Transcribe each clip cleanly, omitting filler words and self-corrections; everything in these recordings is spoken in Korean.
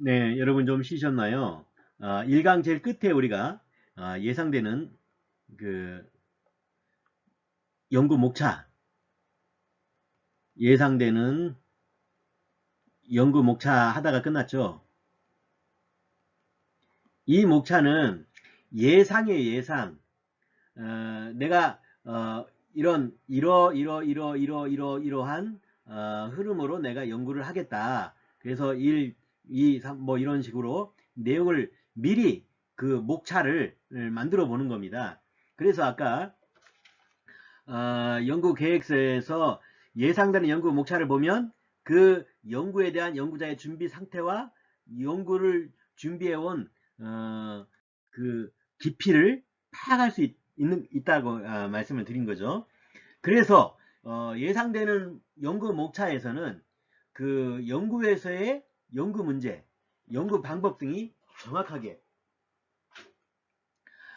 네, 여러분 좀 쉬셨나요? 1강 제일 끝에 우리가 예상되는 그 연구 목차, 예상되는 연구 목차 하다가 끝났죠. 이 목차는 예상의 예상. 내가 이러한 흐름으로 내가 연구를 하겠다. 그래서 1, 2, 3 뭐 이런 식으로 내용을 미리 그 목차를 만들어 보는 겁니다. 그래서 아까 연구 계획서에서 예상되는 연구 목차를 보면 그 연구에 대한 연구자의 준비 상태와 연구를 준비해온 그 깊이를 파악할 수 있다고 말씀을 드린 거죠. 그래서 예상되는 연구 목차에서는 그 연구에서의 연구 문제, 연구 방법 등이 정확하게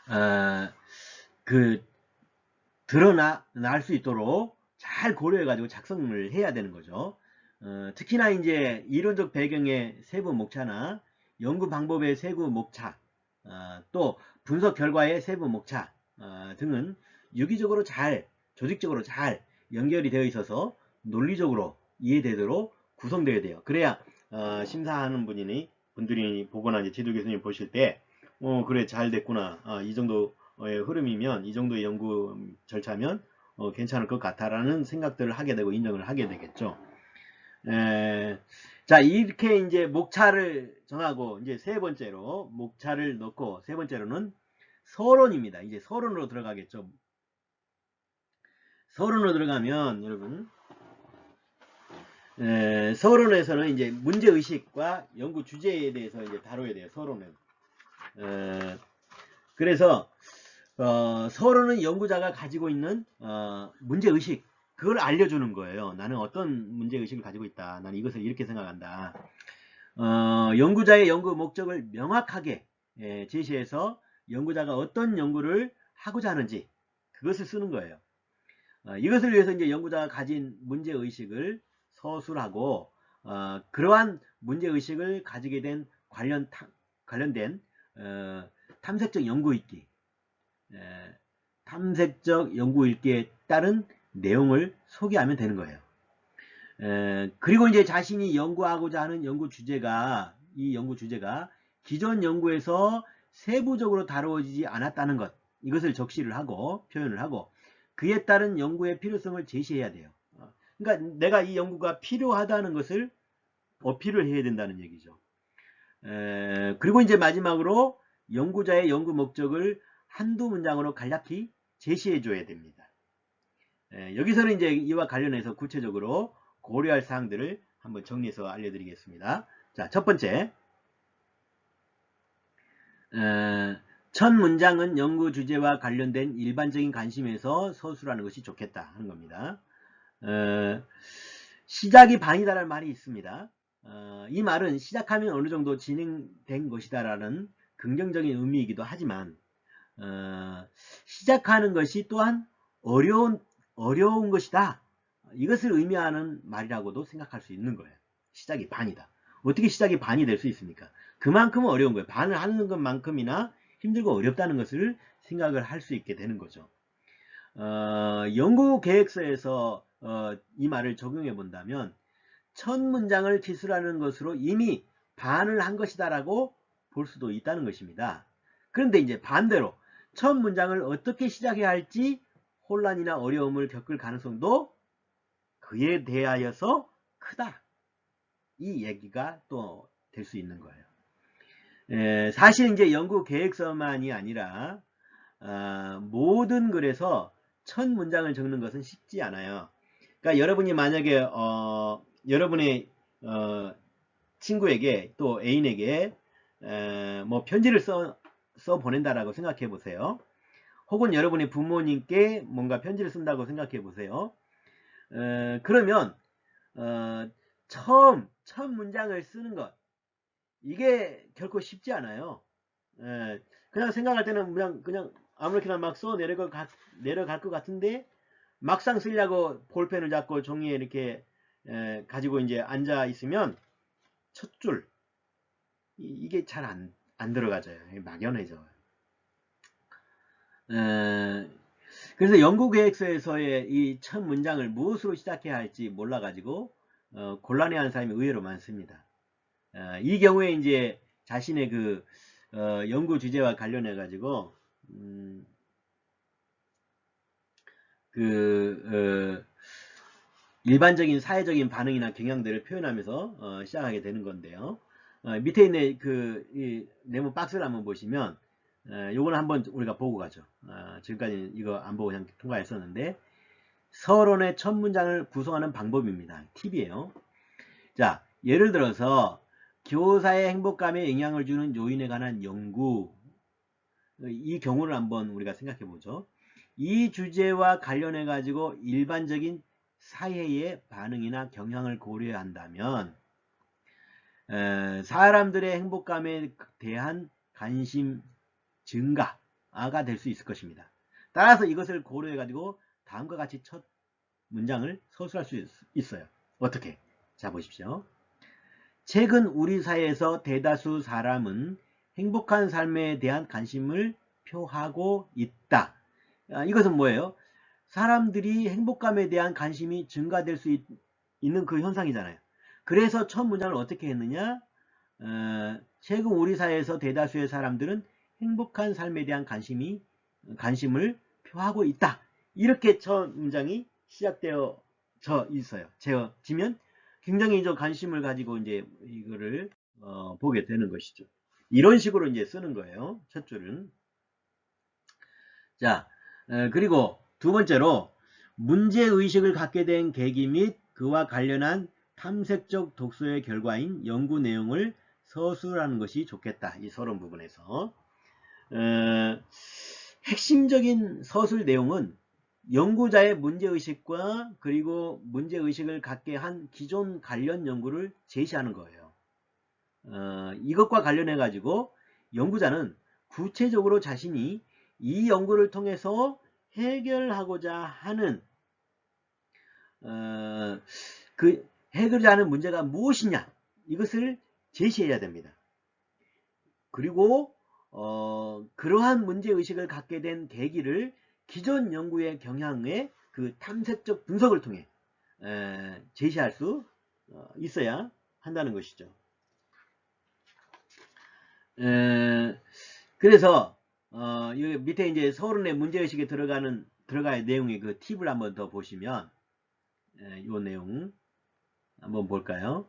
어, 그 드러날 수 있도록 잘 고려해가지고 작성을 해야 되는 거죠. 특히나 이제 이론적 배경의 세부 목차나 연구 방법의 세부 목차, 또 분석 결과의 세부 목차 등은 유기적으로 잘, 조직적으로 잘 연결이 되어 있어서 논리적으로 이해되도록 구성되어야 돼요. 그래야 심사하는 분들이 보거나 이제 지도 교수님 보실 때, 그래 잘 됐구나. 이 정도의 흐름이면, 이 정도의 연구 절차면 괜찮을 것 같다라는 생각들을 하게 되고 인정을 하게 되겠죠. 자, 이렇게 이제 목차를 정하고 이제 세 번째로 목차를 넣고 세 번째로는 서론입니다. 이제 서론으로 들어가겠죠. 서론으로 들어가면 여러분 서론에서는 이제 문제 의식과 연구 주제에 대해서 이제 다뤄야 돼요. 서론은. 그래서 서론은 연구자가 가지고 있는 문제 의식 그걸 알려주는 거예요. 나는 어떤 문제 의식을 가지고 있다. 나는 이것을 이렇게 생각한다. 연구자의 연구 목적을 명확하게 제시해서 연구자가 어떤 연구를 하고자 하는지 그것을 쓰는 거예요. 이것을 위해서 이제 연구자가 가진 문제의식을 서술하고 그러한 문제의식을 가지게 된 관련된 탐색적 연구읽기 탐색적 연구읽기에 따른 내용을 소개하면 되는 거예요. 그리고 이제 자신이 연구하고자 하는 이 연구 주제가 기존 연구에서 세부적으로 다루어지지 않았다는 것, 이것을 적시를 하고 표현을 하고 그에 따른 연구의 필요성을 제시해야 돼요. 그러니까 내가 이 연구가 필요하다는 것을 어필을 해야 된다는 얘기죠. 그리고 이제 마지막으로 연구자의 연구 목적을 한두 문장으로 간략히 제시해 줘야 됩니다. 여기서는 이제 이와 관련해서 구체적으로 고려할 사항들을 한번 정리해서 알려드리겠습니다. 자, 첫 번째, 첫 문장은 연구 주제와 관련된 일반적인 관심에서 서술하는 것이 좋겠다 하는 겁니다. 시작이 반이다라는 말이 있습니다. 이 말은 시작하면 어느 정도 진행된 것이다라는 긍정적인 의미이기도 하지만 시작하는 것이 또한 어려운 것이다. 이것을 의미하는 말이라고도 생각할 수 있는 거예요. 시작이 반이다. 어떻게 시작이 반이 될 수 있습니까? 그만큼 어려운 거예요. 반을 하는 것만큼이나 힘들고 어렵다는 것을 생각을 할 수 있게 되는 거죠. 연구 계획서에서 이 말을 적용해 본다면 첫 문장을 기술하는 것으로 이미 반을 한 것이다라고 볼 수도 있다는 것입니다. 그런데 이제 반대로 첫 문장을 어떻게 시작해야 할지 혼란이나 어려움을 겪을 가능성도 그에 대하여서 크다. 이 얘기가 또 될 수 있는 거예요. 사실 이제 연구 계획서만이 아니라 모든 글에서 첫 문장을 적는 것은 쉽지 않아요. 그러니까 여러분이 만약에 여러분의 친구에게 또 애인에게 뭐 편지를 써 보낸다라고 생각해 보세요. 혹은 여러분의 부모님께 뭔가 편지를 쓴다고 생각해 보세요. 그러면 첫 문장을 쓰는 것 이게 결코 쉽지 않아요. 그냥 생각할 때는 그냥 아무렇게나 막 써 내려갈 것 같은데 막상 쓰려고 볼펜을 잡고 종이에 이렇게 가지고 이제 앉아 있으면 첫 줄, 이게 잘 안 들어가져요. 막연해져요. 그래서 연구계획서에서의 이 첫 문장을 무엇으로 시작해야 할지 몰라가지고 곤란해하는 사람이 의외로 많습니다. 이 경우에 이제 자신의 그 연구 주제와 관련해 가지고 일반적인 사회적인 반응이나 경향들을 표현하면서 시작하게 되는 건데요. 밑에 있는 이 네모 박스를 한번 보시면 요거는 한번 우리가 보고 가죠. 지금까지 이거 안 보고 그냥 통과했었는데 서론의 첫 문장을 구성하는 방법입니다. 팁이에요. 자, 예를 들어서 교사의 행복감에 영향을 주는 요인에 관한 연구, 이 경우를 한번 우리가 생각해 보죠. 이 주제와 관련해 가지고 일반적인 사회의 반응이나 경향을 고려한다면 사람들의 행복감에 대한 관심 증가가 될 수 있을 것입니다. 따라서 이것을 고려해 가지고 다음과 같이 첫 문장을 서술할 수 있어요. 어떻게? 자, 보십시오. 최근 우리 사회에서 대다수 사람은 행복한 삶에 대한 관심을 표하고 있다. 이것은 뭐예요? 사람들이 행복감에 대한 관심이 증가될 수 있는 그 현상이잖아요. 그래서 첫 문장을 어떻게 했느냐? 최근 우리 사회에서 대다수의 사람들은 행복한 삶에 대한 관심을 표하고 있다. 이렇게 첫 문장이 시작되어져 있어요. 지면 굉장히 관심을 가지고 이제 이거를 보게 되는 것이죠. 이런 식으로 이제 쓰는 거예요. 첫 줄은. 자, 그리고 두 번째로 문제의식을 갖게 된 계기 및 그와 관련한 탐색적 독서의 결과인 연구 내용을 서술하는 것이 좋겠다. 이 서론 부분에서. 핵심적인 서술 내용은 연구자의 문제의식과 그리고 문제의식을 갖게 한 기존 관련 연구를 제시하는 거예요. 이것과 관련해 가지고 연구자는 구체적으로 자신이 이 연구를 통해서 해결하고자 하는 그 해결하고자 하는 문제가 무엇이냐 이것을 제시해야 됩니다. 그리고 그러한 문제의식을 갖게 된 계기를 기존 연구의 경향의 그 탐색적 분석을 통해 제시할 수 있어야 한다는 것이죠. 그래서 여기 밑에 이제 서론의 문제의식에 들어갈 내용의 그 팁을 한번 더 보시면 이 내용 한번 볼까요?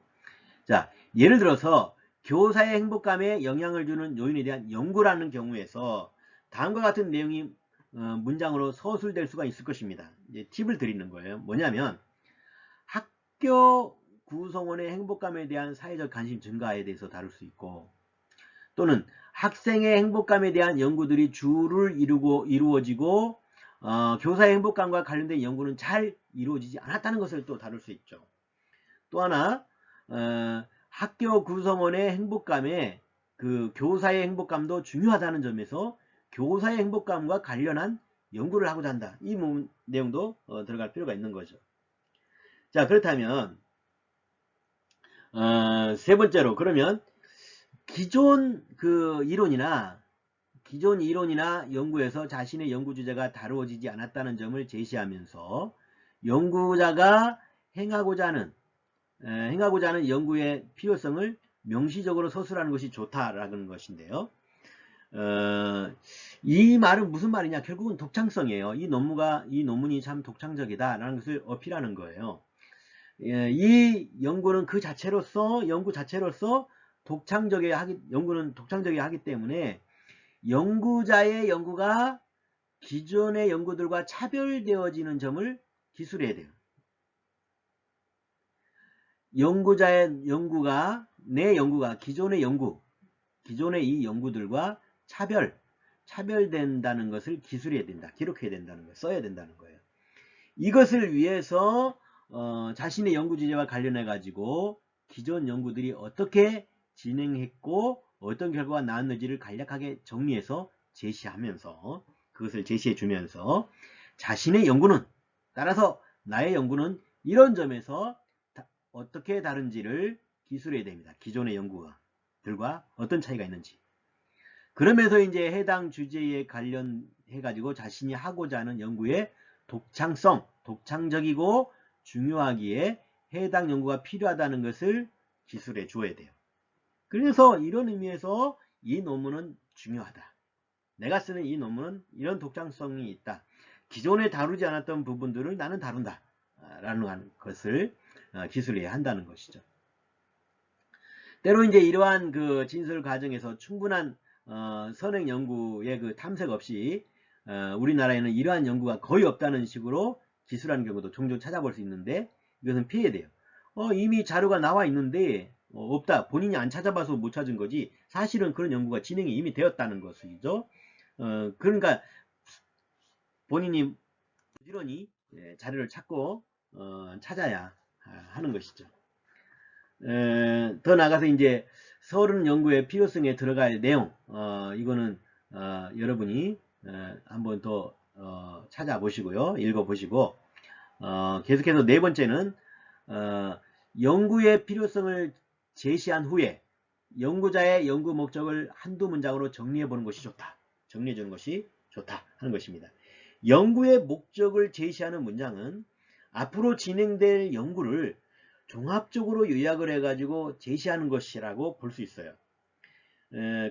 자, 예를 들어서 교사의 행복감에 영향을 주는 요인에 대한 연구라는 경우에서 다음과 같은 내용이 문장으로 서술될 수가 있을 것입니다. 이제 팁을 드리는 거예요. 뭐냐면 학교 구성원의 행복감에 대한 사회적 관심 증가에 대해서 다룰 수 있고 또는 학생의 행복감에 대한 연구들이 주를 이루어지고 교사의 행복감과 관련된 연구는 잘 이루어지지 않았다는 것을 또 다룰 수 있죠. 또 하나 학교 구성원의 행복감에 그 교사의 행복감도 중요하다는 점에서 교사의 행복감과 관련한 연구를 하고자 한다. 이 내용도 들어갈 필요가 있는 거죠. 자, 그렇다면 세 번째로 그러면 기존 이론이나 연구에서 자신의 연구 주제가 다루어지지 않았다는 점을 제시하면서 연구자가 행하고자 하는 연구의 필요성을 명시적으로 서술하는 것이 좋다라는 것인데요. 이 말은 무슨 말이냐? 결국은 독창성이에요. 이 논문이 참 독창적이다라는 것을 어필하는 거예요. 이 연구는 연구 자체로서 연구는 독창적이어야 하기 때문에 연구자의 연구가 기존의 연구들과 차별되어지는 점을 기술해야 돼요. 내 연구가 기존의 이 연구들과 차별된다는 것을 기술해야 된다. 기록해야 된다는 거예요. 써야 된다는 거예요. 이것을 위해서 자신의 연구 주제와 관련해 가지고 기존 연구들이 어떻게 진행했고 어떤 결과가 나왔는지를 간략하게 정리해서 그것을 제시해 주면서 자신의 연구는 따라서 나의 연구는 이런 점에서 어떻게 다른지를 기술해야 됩니다. 기존의 연구와 주제들과 어떤 차이가 있는지. 그러면서 이제 해당 주제에 관련해 가지고 자신이 하고자 하는 연구의 독창성, 독창적이고 중요하기에 해당 연구가 필요하다는 것을 기술해 주어야 돼요. 그래서 이런 의미에서 이 논문은 중요하다. 내가 쓰는 이 논문은 이런 독창성이 있다. 기존에 다루지 않았던 부분들을 나는 다룬다. 라는 것을 기술해야 한다는 것이죠. 때로 이제 이러한 그 진술 과정에서 충분한 선행 연구의 그 탐색 없이 우리나라에는 이러한 연구가 거의 없다는 식으로 기술하는 경우도 종종 찾아볼 수 있는데 이것은 피해야 돼요. 이미 자료가 나와 있는데 없다. 본인이 안 찾아봐서 못 찾은 거지. 사실은 그런 연구가 진행이 이미 되었다는 것이죠. 그러니까 본인이 부지런히 자료를 찾고 찾아야 하는 것이죠. 더 나아가서 이제 서른 연구의 필요성에 들어갈 내용, 이거는 여러분이 한번 더 찾아보시고요, 읽어보시고 계속해서 네 번째는 연구의 필요성을 제시한 후에 연구자의 연구 목적을 한두 문장으로 정리해 보는 것이 좋다. 정리해 주는 것이 좋다 하는 것입니다. 연구의 목적을 제시하는 문장은 앞으로 진행될 연구를 종합적으로 요약을 해가지고 제시하는 것이라고 볼 수 있어요.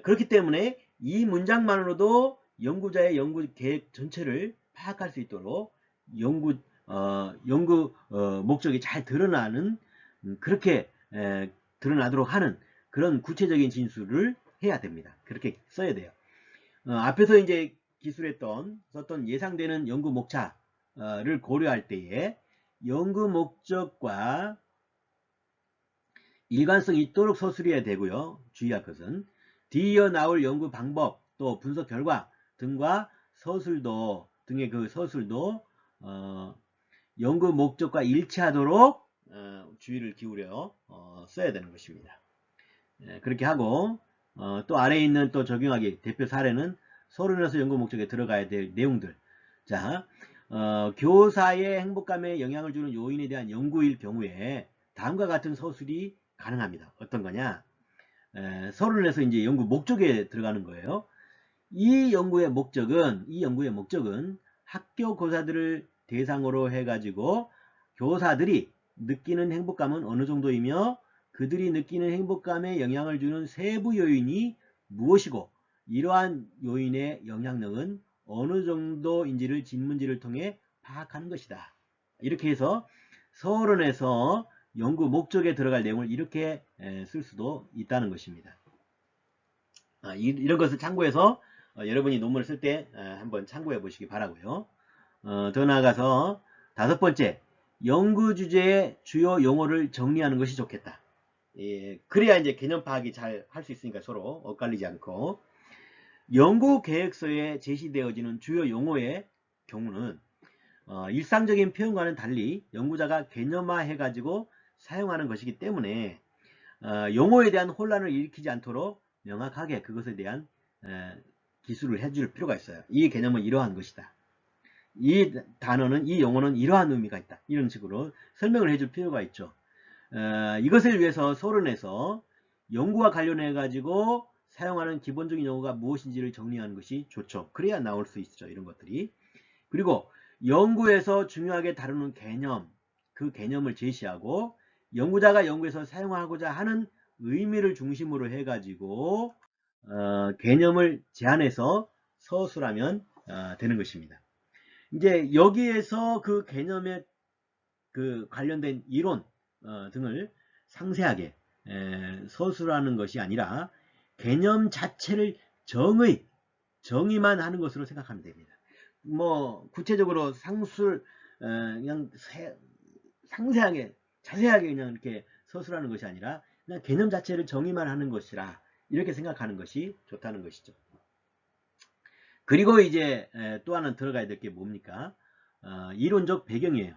그렇기 때문에 이 문장만으로도 연구자의 연구 계획 전체를 파악할 수 있도록 연구 목적이 잘 드러나는 그렇게 드러나도록 하는 그런 구체적인 진술을 해야 됩니다. 그렇게 써야 돼요. 앞에서 이제 썼던 예상되는 연구 목차를 고려할 때에 연구 목적과 일관성이 있도록 서술해야 되고요. 주의할 것은 뒤이어 나올 연구 방법 또 분석 결과 등과 등의 그 서술도 연구 목적과 일치하도록 주의를 기울여 써야 되는 것입니다. 그렇게 하고 또 아래에 있는 또 적용하기 대표 사례는 서론에서 연구 목적에 들어가야 될 내용들. 자, 교사의 행복감에 영향을 주는 요인에 대한 연구일 경우에 다음과 같은 서술이 가능합니다. 어떤 거냐? 서론에서 이제 연구 목적에 들어가는 거예요. 이 연구의 목적은 학교 교사들을 대상으로 해가지고 교사들이 느끼는 행복감은 어느 정도이며 그들이 느끼는 행복감에 영향을 주는 세부 요인이 무엇이고 이러한 요인의 영향력은 어느 정도인지를 질문지를 통해 파악하는 것이다. 이렇게 해서 서론에서 연구 목적에 들어갈 내용을 이렇게 쓸 수도 있다는 것입니다. 이런 것을 참고해서 여러분이 논문을 쓸 때 한번 참고해 보시기 바라고요. 더 나아가서 다섯 번째, 연구 주제의 주요 용어를 정리하는 것이 좋겠다. 그래야 이제 개념 파악이 잘 할 수 있으니까 서로 엇갈리지 않고 연구 계획서에 제시되어지는 주요 용어의 경우는 일상적인 표현과는 달리 연구자가 개념화해 가지고 사용하는 것이기 때문에 용어에 대한 혼란을 일으키지 않도록 명확하게 그것에 대한 기술을 해줄 필요가 있어요. 이 개념은 이러한 것이다. 이 단어는, 이 용어는 이러한 의미가 있다. 이런 식으로 설명을 해줄 필요가 있죠. 이것을 위해서 서론에서 연구와 관련해 가지고 사용하는 기본적인 용어가 무엇인지를 정리하는 것이 좋죠. 그래야 나올 수 있죠. 이런 것들이. 그리고 연구에서 중요하게 다루는 개념, 그 개념을 제시하고 연구자가 연구에서 사용하고자 하는 의미를 중심으로 해가지고 개념을 제안해서 서술하면 되는 것입니다. 이제 여기에서 그 개념에 그 관련된 이론 등을 상세하게 서술하는 것이 아니라 개념 자체를 정의만 하는 것으로 생각하면 됩니다. 뭐 구체적으로 그냥 상세하게 자세하게 그냥 이렇게 서술하는 것이 아니라 그냥 개념 자체를 정의만 하는 것이라 이렇게 생각하는 것이 좋다는 것이죠. 그리고 이제 또 하나 들어가야 될 게 뭡니까? 이론적 배경이에요.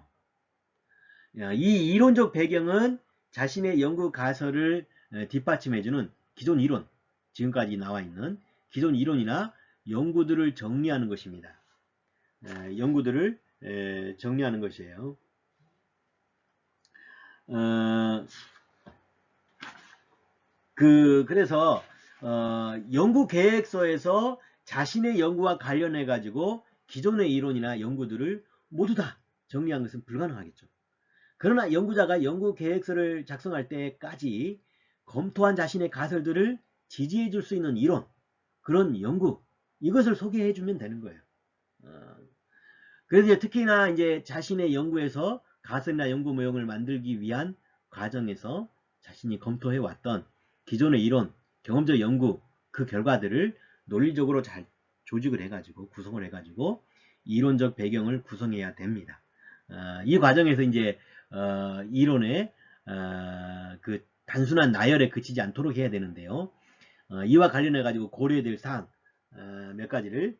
이 이론적 배경은 자신의 연구 가설을 뒷받침해주는 기존 이론, 지금까지 나와 있는 기존 이론이나 연구들을 정리하는 것입니다. 연구들을 정리하는 것이에요. 그래서 연구 계획서에서 자신의 연구와 관련해 가지고 기존의 이론이나 연구들을 모두 다 정리한 것은 불가능하겠죠. 그러나 연구자가 연구 계획서를 작성할 때까지 검토한 자신의 가설들을 지지해 줄 수 있는 이론, 그런 연구, 이것을 소개해 주면 되는 거예요. 그래서 이제 특히나 이제 자신의 연구에서 가설이나 연구 모형을 만들기 위한 과정에서 자신이 검토해 왔던 기존의 이론, 경험적 연구, 그 결과들을 논리적으로 잘 조직을 해가지고 구성을 해가지고 이론적 배경을 구성해야 됩니다. 이 과정에서 이제 이론의 그 단순한 나열에 그치지 않도록 해야 되는데요. 이와 관련해 가지고 고려될 사항 몇 가지를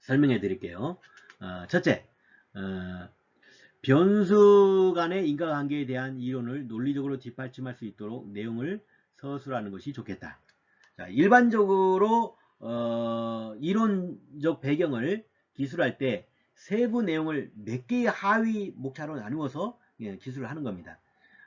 설명해 드릴게요. 첫째, 변수 간의 인과관계에 대한 이론을 논리적으로 뒷받침할 수 있도록 내용을 서술하는 것이 좋겠다. 자, 일반적으로 이론적 배경을 기술할 때 세부 내용을 몇 개의 하위 목차로 나누어서 기술을 하는 겁니다.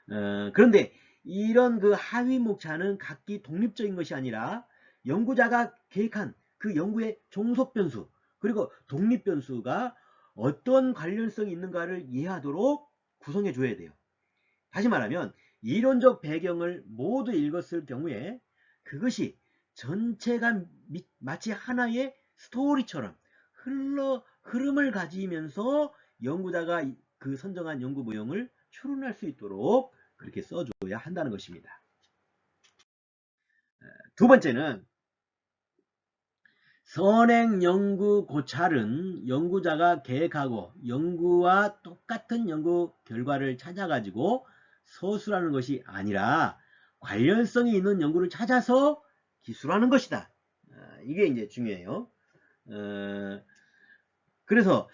그런데 이런 그 하위 목차는 각기 독립적인 것이 아니라 연구자가 계획한 그 연구의 종속 변수, 그리고 독립 변수가 어떤 관련성이 있는가를 이해하도록 구성해 줘야 돼요. 다시 말하면 이론적 배경을 모두 읽었을 경우에 그것이 전체가 마치 하나의 스토리처럼 흐름을 가지면서 연구자가 그 선정한 연구 모형을 추론할 수 있도록 그렇게 써줘야 한다는 것입니다. 두 번째는 선행 연구 고찰은 연구자가 계획하고 연구와 똑같은 연구 결과를 찾아가지고 서술하는 것이 아니라 관련성이 있는 연구를 찾아서 기술하는 것이다. 이게 이제 중요해요. 그래서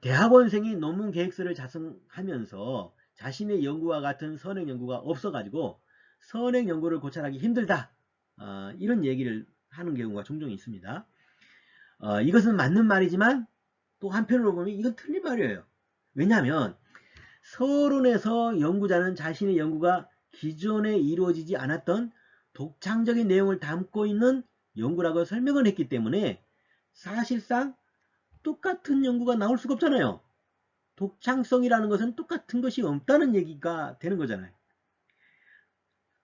대학원생이 논문 계획서를 작성하면서 자신의 연구와 같은 선행 연구가 없어가지고 선행 연구를 고찰하기 힘들다. 이런 얘기를 하는 경우가 종종 있습니다. 이것은 맞는 말이지만 또 한편으로 보면 이건 틀린 말이에요. 왜냐하면 서론에서 연구자는 자신의 연구가 기존에 이루어지지 않았던 독창적인 내용을 담고 있는 연구라고 설명을 했기 때문에 사실상 똑같은 연구가 나올 수가 없잖아요. 독창성이라는 것은 똑같은 것이 없다는 얘기가 되는 거잖아요.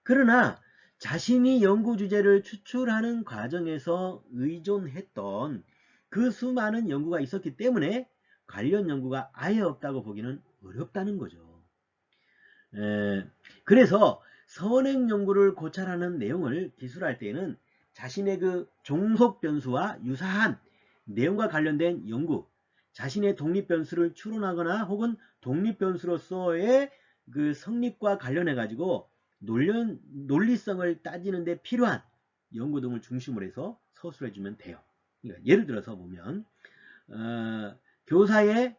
그러나 자신이 연구 주제를 추출하는 과정에서 의존했던 그 수많은 연구가 있었기 때문에 관련 연구가 아예 없다고 보기는 어렵다는 거죠. 그래서 선행 연구를 고찰하는 내용을 기술할 때에는 자신의 그 종속 변수와 유사한 내용과 관련된 연구, 자신의 독립 변수를 추론하거나 혹은 독립 변수로서의 그 성립과 관련해 가지고 논리성을 따지는 데 필요한 연구 등을 중심으로 해서 서술해 주면 돼요. 그러니까 예를 들어서 보면 교사의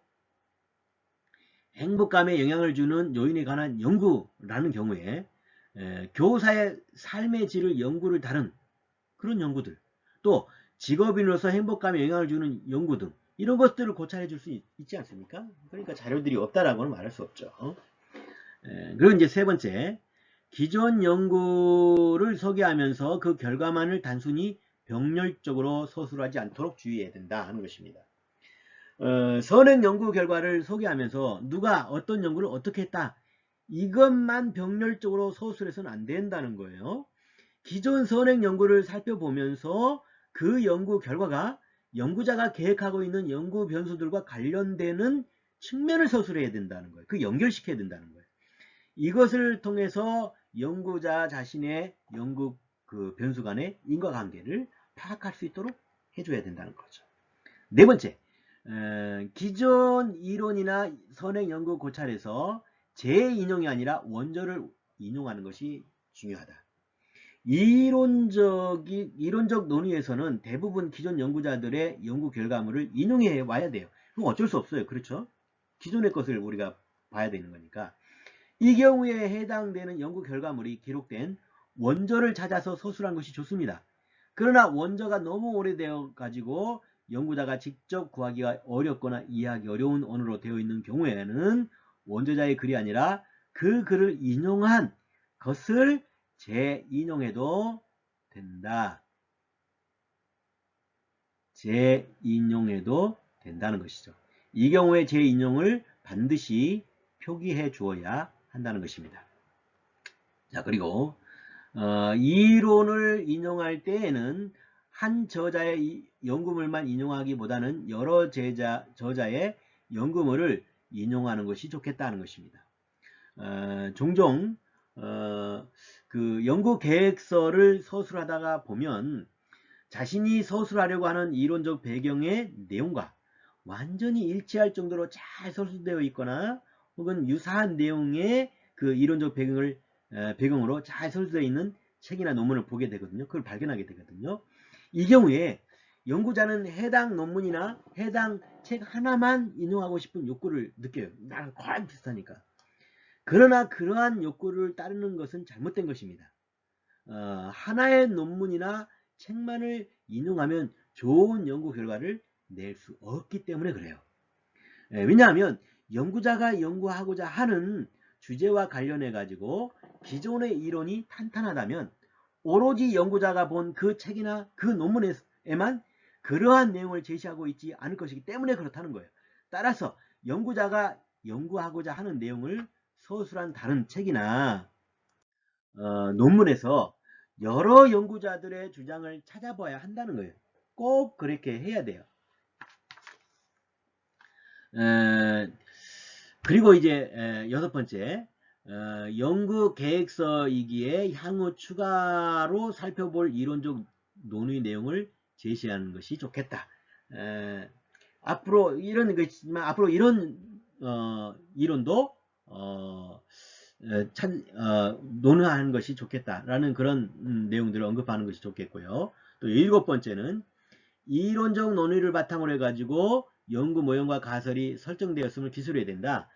행복감에 영향을 주는 요인에 관한 연구라는 경우에 교사의 삶의 질을 연구를 다룬 그런 연구들, 또 직업인으로서 행복감에 영향을 주는 연구 등 이런 것들을 고찰해 줄 수 있지 않습니까? 그러니까 자료들이 없다라고는 말할 수 없죠. 그리고 이제 세 번째, 기존 연구를 소개하면서 그 결과만을 단순히 병렬적으로 서술하지 않도록 주의해야 된다 하는 것입니다. 선행 연구 결과를 소개하면서 누가 어떤 연구를 어떻게 했다, 이것만 병렬적으로 서술해서는 안 된다는 거예요. 기존 선행 연구를 살펴보면서 그 연구 결과가 연구자가 계획하고 있는 연구 변수들과 관련되는 측면을 서술해야 된다는 거예요. 그 연결시켜야 된다는 거예요. 이것을 통해서 연구자 자신의 연구 그 변수 간의 인과관계를 파악할 수 있도록 해줘야 된다는 거죠. 네 번째, 기존 이론이나 선행 연구 고찰에서 재인용이 아니라 원저를 인용하는 것이 중요하다. 이론적 논의에서는 대부분 기존 연구자들의 연구 결과물을 인용해 와야 돼요. 그럼 어쩔 수 없어요. 그렇죠? 기존의 것을 우리가 봐야 되는 거니까. 이 경우에 해당되는 연구 결과물이 기록된 원저를 찾아서 서술한 것이 좋습니다. 그러나 원저가 너무 오래되어 가지고 연구자가 직접 구하기가 어렵거나 이해하기 어려운 언어로 되어 있는 경우에는 원저자의 글이 아니라 그 글을 인용한 것을 재인용해도 된다. 재인용해도 된다는 것이죠. 이 경우에 재인용을 반드시 표기해 주어야 한다는 것입니다. 자, 그리고 이론을 인용할 때에는 한 저자의 연구물만 인용하기보다는 여러 저자의 연구물을 인용하는 것이 좋겠다는 것입니다. 종종 그 연구 계획서를 서술하다가 보면 자신이 서술하려고 하는 이론적 배경의 내용과 완전히 일치할 정도로 잘 서술되어 있거나 혹은 유사한 내용의 그 이론적 배경으로 잘 서술되어 있는 책이나 논문을 보게 되거든요. 그걸 발견하게 되거든요. 이 경우에 연구자는 해당 논문이나 해당 책 하나만 인용하고 싶은 욕구를 느껴요. 나랑 거의 비슷하니까. 그러나 그러한 욕구를 따르는 것은 잘못된 것입니다. 하나의 논문이나 책만을 인용하면 좋은 연구 결과를 낼 수 없기 때문에 그래요. 왜냐하면 연구자가 연구하고자 하는 주제와 관련해 가지고 기존의 이론이 탄탄하다면 오로지 연구자가 본 그 책이나 그 논문에만 그러한 내용을 제시하고 있지 않을 것이기 때문에 그렇다는 거예요. 따라서 연구자가 연구하고자 하는 내용을 서술한 다른 책이나 논문에서 여러 연구자들의 주장을 찾아봐야 한다는 거예요. 꼭 그렇게 해야 돼요. 그리고 이제 여섯 번째, 연구 계획서이기에 향후 추가로 살펴볼 이론적 논의 내용을 제시하는 것이 좋겠다. 앞으로 이런 것이지만 앞으로 이런 이론도 논의하는 것이 좋겠다라는 그런 내용들을 언급하는 것이 좋겠고요. 또 일곱 번째는 이론적 논의를 바탕으로 해가지고 연구 모형과 가설이 설정되었음을 기술해야 된다.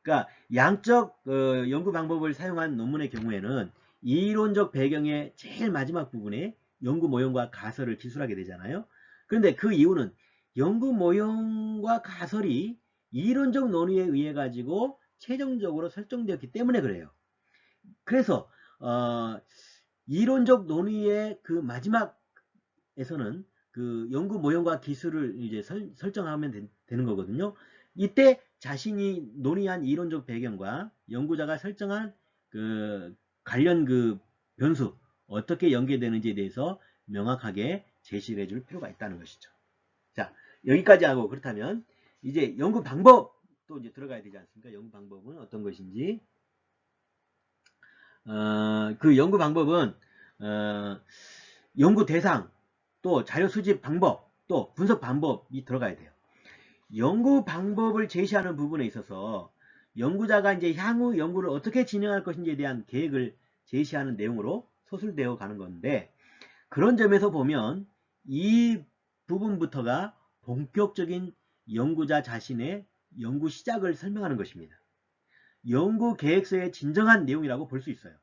그러니까 양적 연구 방법을 사용한 논문의 경우에는 이론적 배경의 제일 마지막 부분에 연구 모형과 가설을 기술하게 되잖아요. 그런데 그 이유는 연구 모형과 가설이 이론적 논의에 의해 가지고 최종적으로 설정되었기 때문에 그래요. 그래서 이론적 논의의 그 마지막에서는 그 연구 모형과 기술을 이제 설정하면 되는 거거든요. 이때 자신이 논의한 이론적 배경과 연구자가 설정한 그 관련 그 변수 어떻게 연계되는지에 대해서 명확하게 제시를 해줄 필요가 있다는 것이죠. 자, 여기까지 하고 그렇다면 이제 연구 방법도 이제 들어가야 되지 않습니까? 연구 방법은 어떤 것인지. 그 연구 방법은 연구 대상, 또 자료 수집 방법, 또 분석 방법이 들어가야 돼요. 연구 방법을 제시하는 부분에 있어서 연구자가 이제 향후 연구를 어떻게 진행할 것인지에 대한 계획을 제시하는 내용으로 서술되어 가는 건데, 그런 점에서 보면 이 부분부터가 본격적인 연구자 자신의 연구 시작을 설명하는 것입니다. 연구 계획서의 진정한 내용이라고 볼 수 있어요.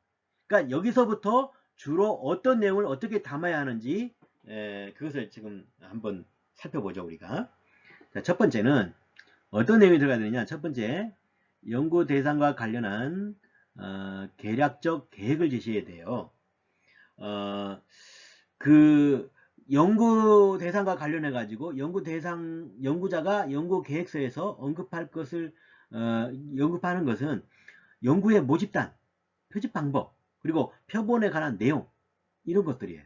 그러니까 여기서부터 주로 어떤 내용을 어떻게 담아야 하는지 그것을 지금 한번 살펴보죠, 우리가. 자, 첫 번째는 어떤 내용이 들어가야 되느냐. 첫 번째, 연구 대상과 관련한 계략적 계획을 제시해야 돼요. 그 연구 대상과 관련해 가지고 연구자가 연구 계획서에서 언급할 것을 언급하는 것은 연구의 모집단, 표집 방법, 그리고 표본에 관한 내용, 이런 것들이에요.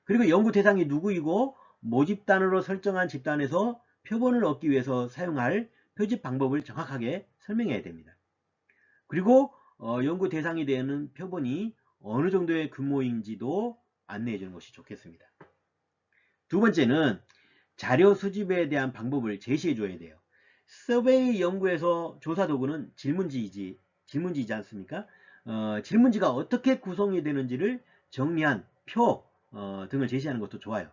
그리고 연구 대상이 누구이고 모집단으로 설정한 집단에서 표본을 얻기 위해서 사용할 표집 방법을 정확하게 설명해야 됩니다. 그리고 연구 대상이 되는 표본이 어느 정도의 규모인지도 안내해 주는 것이 좋겠습니다. 두 번째는 자료 수집에 대한 방법을 제시해 줘야 돼요. 서베이 연구에서 조사 도구는 질문지이지 않습니까? 질문지가 어떻게 구성이 되는지를 정리한 표 등을 제시하는 것도 좋아요.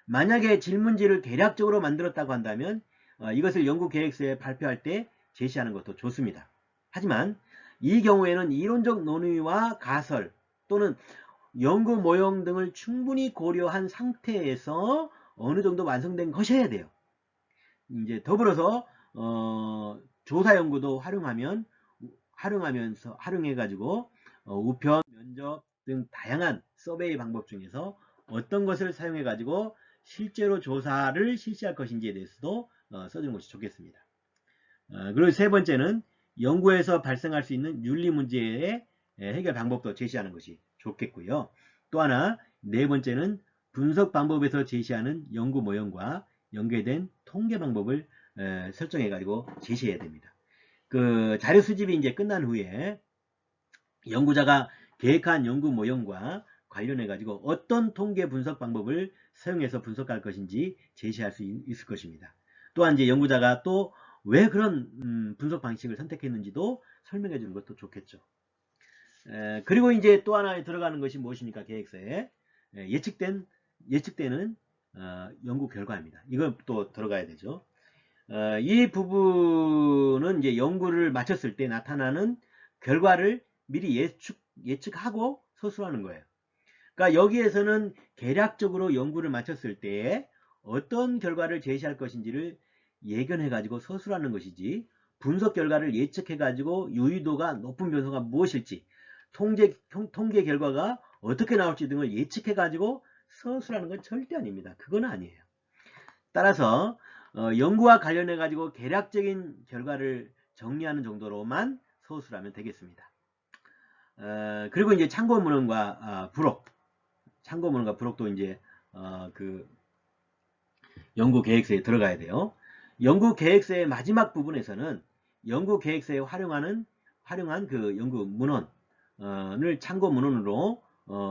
만약에 질문지를 대략적으로 만들었다고 한다면 이것을 연구계획서에 발표할 때 제시하는 것도 좋습니다. 하지만 이 경우에는 이론적 논의와 가설 또는 연구 모형 등을 충분히 고려한 상태에서 어느 정도 완성된 것이어야 돼요. 이제 더불어서 조사 연구도 활용해가지고 우편, 면접 등 다양한 서베이 방법 중에서 어떤 것을 사용해 가지고 실제로 조사를 실시할 것인지에 대해서도 써주는 것이 좋겠습니다. 그리고 세 번째는 연구에서 발생할 수 있는 윤리 문제의 해결 방법도 제시하는 것이 좋겠고요. 또 하나 네 번째는 분석 방법에서 제시하는 연구 모형과 연계된 통계 방법을 설정해 가지고 제시해야 됩니다. 그 자료 수집이 이제 끝난 후에 연구자가 계획한 연구 모형과 관련해 가지고 어떤 통계 분석 방법을 사용해서 분석할 것인지 제시할 수 있을 것입니다. 또한 이제 연구자가 또 왜 그런 분석 방식을 선택했는지도 설명해 주는 것도 좋겠죠. 그리고 이제 또 하나 들어가는 것이 무엇입니까? 계획서에 예측되는 연구 결과입니다. 이걸 또 들어가야 되죠. 이 부분은 이제 연구를 마쳤을 때 나타나는 결과를 미리 예측하고 서술하는 거예요. 그러니까 여기에서는 계략적으로 연구를 마쳤을 때 어떤 결과를 제시할 것인지를 예견해 가지고 서술하는 것이지, 분석 결과를 예측해 가지고 유의도가 높은 변수가 무엇일지, 통계 결과가 어떻게 나올지 등을 예측해 가지고 서술하는 건 절대 아닙니다. 그건 아니에요. 따라서 연구와 관련해 가지고 계략적인 결과를 정리하는 정도로만 서술하면 되겠습니다. 그리고 이제 참고문헌과 부록, 참고문헌과 부록도 이제 그 연구 계획서에 들어가야 돼요. 연구 계획서의 마지막 부분에서는 연구 계획서에 활용한 그 연구 문헌을 참고 문헌으로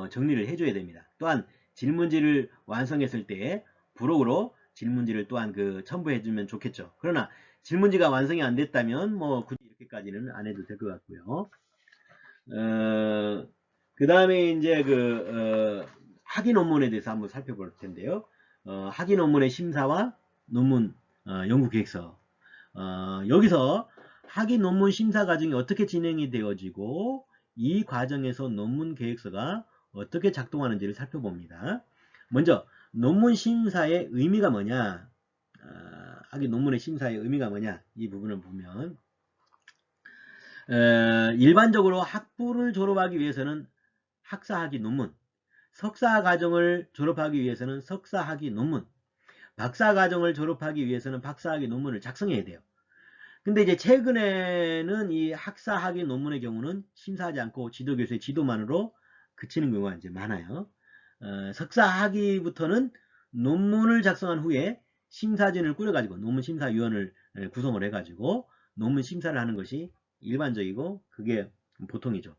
정리를 해줘야 됩니다. 또한 질문지를 완성했을 때 부록으로 질문지를 또한 그 첨부해주면 좋겠죠. 그러나 질문지가 완성이 안 됐다면 뭐 굳이 이렇게까지는 안 해도 될 것 같고요. 그 다음에 이제 학위 논문에 대해서 한번 살펴볼 텐데요. 학위 논문의 심사와 논문 연구 계획서. 여기서 학위 논문 심사 과정이 어떻게 진행이 되어지고 이 과정에서 논문 계획서가 어떻게 작동하는지를 살펴봅니다. 먼저 논문 심사의 의미가 뭐냐, 학위 논문의 심사의 의미가 뭐냐, 이 부분을 보면 일반적으로 학부를 졸업하기 위해서는 학사학위 논문, 석사과정을 졸업하기 위해서는 석사학위 논문, 박사과정을 졸업하기 위해서는 박사학위 논문을 작성해야 돼요. 근데 이제 최근에는 이 학사학위 논문의 경우는 심사하지 않고 지도교수의 지도만으로 그치는 경우가 이제 많아요. 석사학위부터는 논문을 작성한 후에 심사진을 꾸려가지고 논문심사위원을 구성을 해가지고 논문 심사를 하는 것이 일반적이고 그게 보통이죠.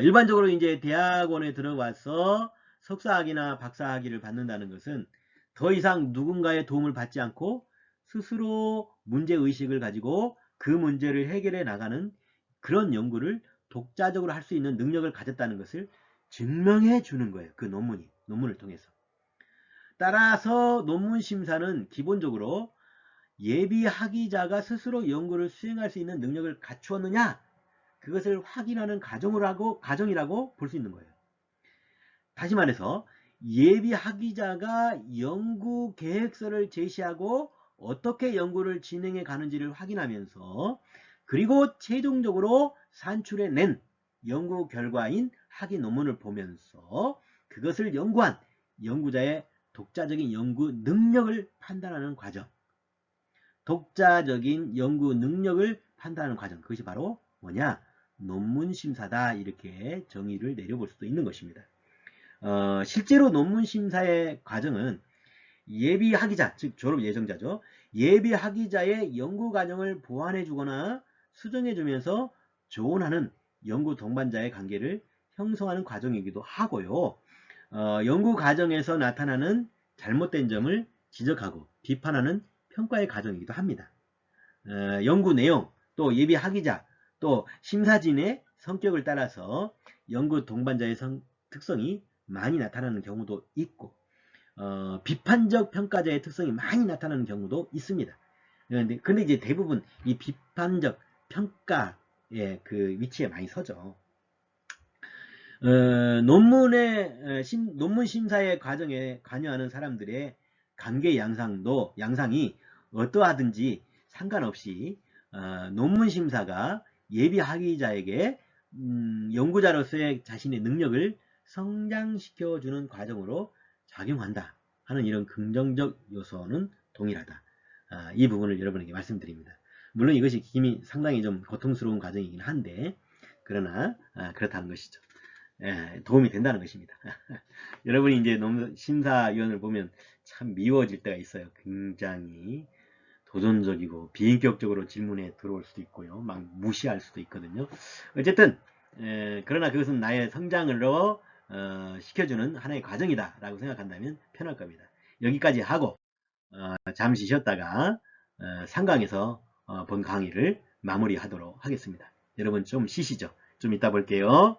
일반적으로 이제 대학원에 들어와서 석사학위나 박사학위를 받는다는 것은 더 이상 누군가의 도움을 받지 않고 스스로 문제의식을 가지고 그 문제를 해결해 나가는 그런 연구를 독자적으로 할 수 있는 능력을 가졌다는 것을 증명해 주는 거예요. 그 논문을 통해서. 따라서 논문 심사는 기본적으로 예비 학위자가 스스로 연구를 수행할 수 있는 능력을 갖추었느냐, 그것을 확인하는 과정이라고 볼 수 있는 거예요. 다시 말해서 예비 학위자가 연구 계획서를 제시하고 어떻게 연구를 진행해 가는지를 확인하면서 그리고 최종적으로 산출해낸 연구 결과인 학위 논문을 보면서 그것을 연구한 연구자의 독자적인 연구 능력을 판단하는 과정, 독자적인 연구 능력을 판단하는 과정, 그것이 바로 뭐냐? 논문 심사다, 이렇게 정의를 내려볼 수도 있는 것입니다. 실제로 논문 심사의 과정은 예비 학위자, 즉 졸업 예정자죠. 예비 학위자의 연구 과정을 보완해 주거나 수정해 주면서 조언하는 연구 동반자의 관계를 형성하는 과정이기도 하고요. 연구 과정에서 나타나는 잘못된 점을 지적하고 비판하는 평가의 과정이기도 합니다. 연구 내용, 또 예비 학위자, 또 심사진의 성격을 따라서 연구 동반자의 특성이 많이 나타나는 경우도 있고 비판적 평가자의 특성이 많이 나타나는 경우도 있습니다. 근데 이제 대부분 이 비판적 평가의 그 위치에 많이 서죠. 논문 심사의 과정에 관여하는 사람들의 관계 양상이 어떠하든지 상관없이 논문 심사가 예비 학위자에게 연구자로서의 자신의 능력을 성장시켜주는 과정으로 작용한다 하는 이런 긍정적 요소는 동일하다. 이 부분을 여러분에게 말씀드립니다. 물론 이것이 이미 상당히 좀 고통스러운 과정이긴 한데 그러나 그렇다는 것이죠. 도움이 된다는 것입니다. 여러분이 이제 심사위원을 보면 참 미워질 때가 있어요. 굉장히 도전적이고 비인격적으로 질문에 들어올 수도 있고요. 막 무시할 수도 있거든요. 어쨌든 그러나 그것은 나의 성장으로 시켜주는 하나의 과정이다 라고 생각한다면 편할 겁니다. 여기까지 하고 잠시 쉬었다가 상강에서 본 강의를 마무리하도록 하겠습니다. 여러분 좀 쉬시죠. 좀 이따 볼게요.